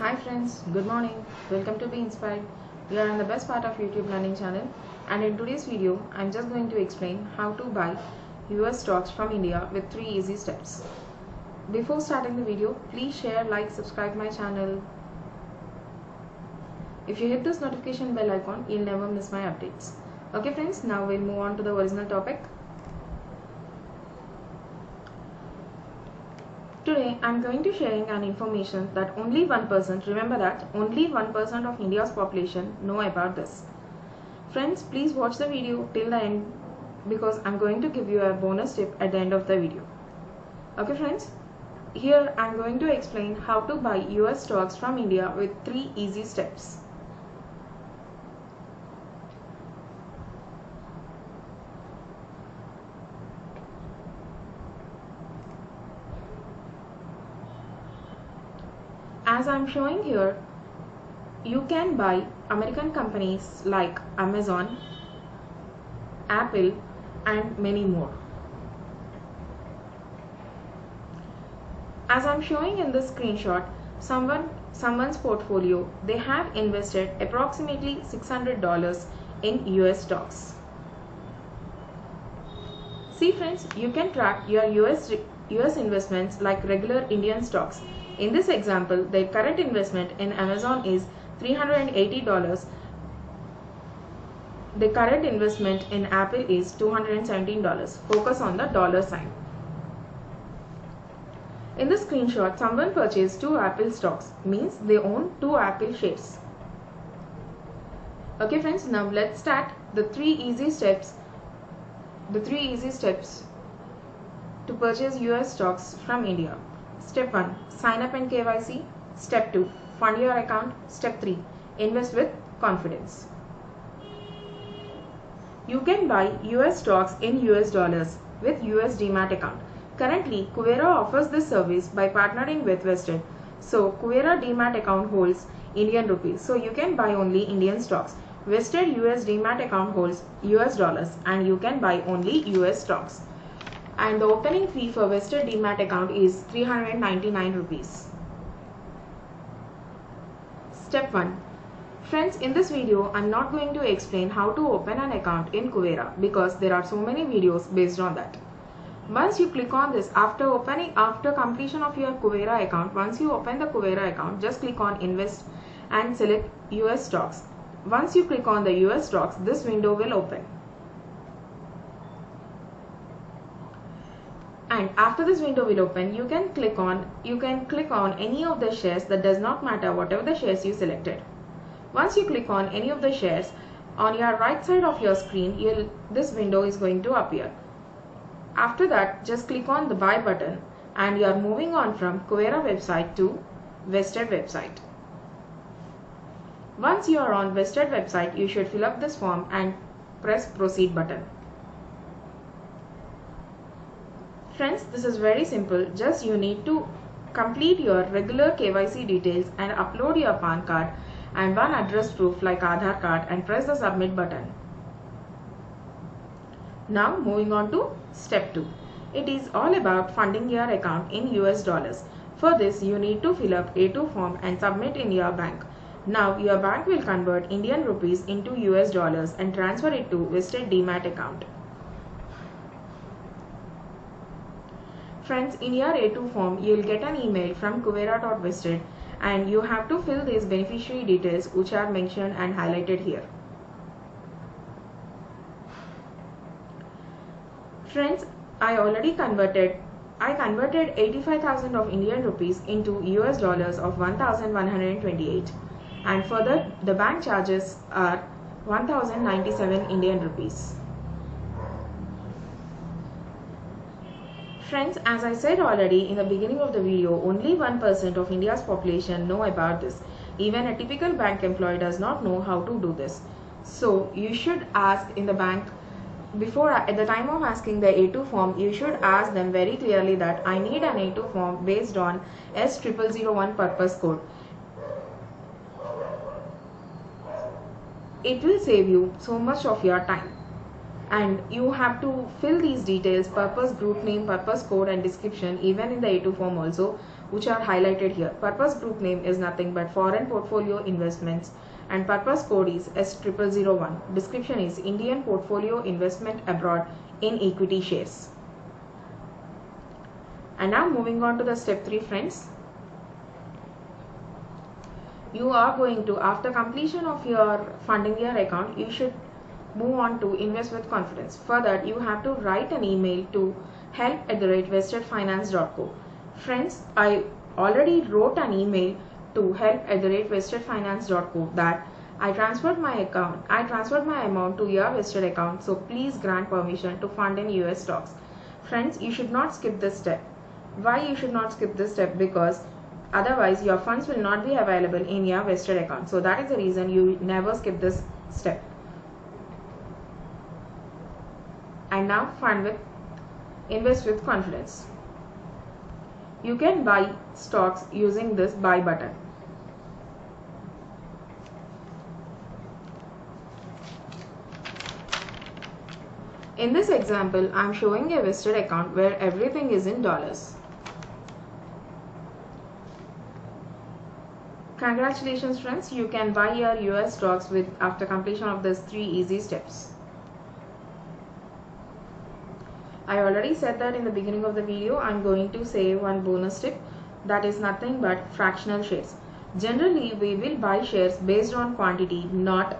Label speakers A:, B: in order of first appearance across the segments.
A: Hi friends, good morning. Welcome to Be Inspired. We are in the best part of YouTube learning channel, and in today's video I'm just going to explain how to buy US stocks from India with 3 easy steps. Before starting the video, please share, like, subscribe my channel. If you hit this notification bell icon, you'll never miss my updates. Okay friends, now we'll move on to the original topic. Today I am going to sharing an information that only 1%, remember that, only 1% of India's population know about this. Friends, please watch the video till the end because I am going to give you a bonus tip at the end of the video. Okay friends, here I am going to explain how to buy US stocks from India with 3 easy steps. As I am showing here, you can buy American companies like Amazon, Apple and many more. As I am showing in this screenshot, someone's portfolio, they have invested approximately $600 in US stocks. See friends, you can track your US investments like regular Indian stocks. In this example, their current investment in Amazon is $380. The current investment in Apple is $217. Focus on the dollar sign. In this screenshot, someone purchased 2 Apple stocks, means they own 2 Apple shares. Okay friends, now let's start the 3 easy steps. The 3 easy steps to purchase US stocks from India. Step 1. Sign up and KYC. Step 2. Fund your account. Step 3. Invest with confidence. You can buy US stocks in US dollars with US Demat account. Currently, Kuvera offers this service by partnering with Vested. So, Kuvera Demat account holds Indian rupees. So, you can buy only Indian stocks. Vested US Demat account holds US dollars and you can buy only US stocks. And the opening fee for Vested Demat account is 399 rupees. Step 1. Friends, in this video, I am not going to explain how to open an account in Kuvera because there are so many videos based on that. Once you click on this, after completion of your Kuvera account, once you open the Kuvera account, just click on Invest and select US stocks. Once you click on the US stocks, this window will open. And after this window will open, you can click on any of the shares. That does not matter, whatever the shares you selected. Once you click on any of the shares, on your right side of your screen, this window is going to appear. After that, just click on the buy button and you are moving on from Kuvera website to Vested website. Once you are on Vested website, you should fill up this form and press proceed button. Friends, this is very simple. Just you need to complete your regular KYC details and upload your PAN card and one address proof like Aadhaar card and press the submit button. Now moving on to step 2. It is all about funding your account in US dollars. For this, you need to fill up A2 form and submit in your bank. Now your bank will convert Indian rupees into US dollars and transfer it to Vested Demat account. Friends, in your A2 form, you will get an email from Kuvera.vested and you have to fill these beneficiary details which are mentioned and highlighted here. Friends, I converted 85,000 of Indian rupees into US dollars of 1,128 and further the bank charges are 1,097 Indian rupees. Friends, as I said already in the beginning of the video, only 1% of India's population know about this. Even a typical bank employee does not know how to do this. So, you should ask in the bank, at the time of asking the A2 form, you should ask them very clearly that I need an A2 form based on S0001 purpose code. It will save you so much of your time. and you have to fill these details: purpose, group name, purpose code and description, even in the A2 form also, which are highlighted here. Purpose group name is nothing but foreign portfolio investments, and purpose code is S0001. Description is Indian portfolio investment abroad in equity shares. And now moving on to the step 3, friends. You are going to, after completion of your funding year account, you should move on to invest with confidence. For that, you have to write an email to help@vestedfinance.co. Friends, I already wrote an email to help@vestedfinance.co that I transferred my amount to your vested account, so please grant permission to fund in US stocks. Friends, you should not skip this step. Why you should not skip this step? Because otherwise your funds will not be available in your vested account. So that is the reason you never skip this step. And now invest with confidence. You can buy stocks using this buy button. In this example, I am showing a vested account where everything is in dollars. Congratulations, friends, you can buy your US stocks after completion of these 3 easy steps. I already said that in the beginning of the video. I am going to say one bonus tip, that is nothing but fractional shares. Generally, we will buy shares based on quantity, not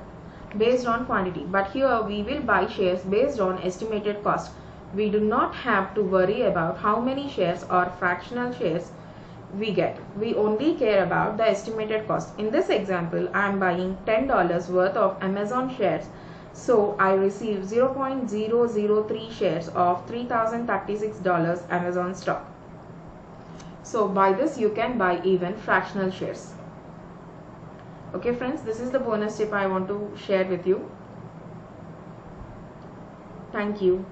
A: based on quantity, but here we will buy shares based on estimated cost. We do not have to worry about how many shares or fractional shares we get. We only care about the estimated cost. In this example, I am buying $10 worth of Amazon shares, so I receive 0.003 shares of $3,036 Amazon stock. So by this you can buy even fractional shares. Okay friends, this is the bonus tip I want to share with you. Thank you.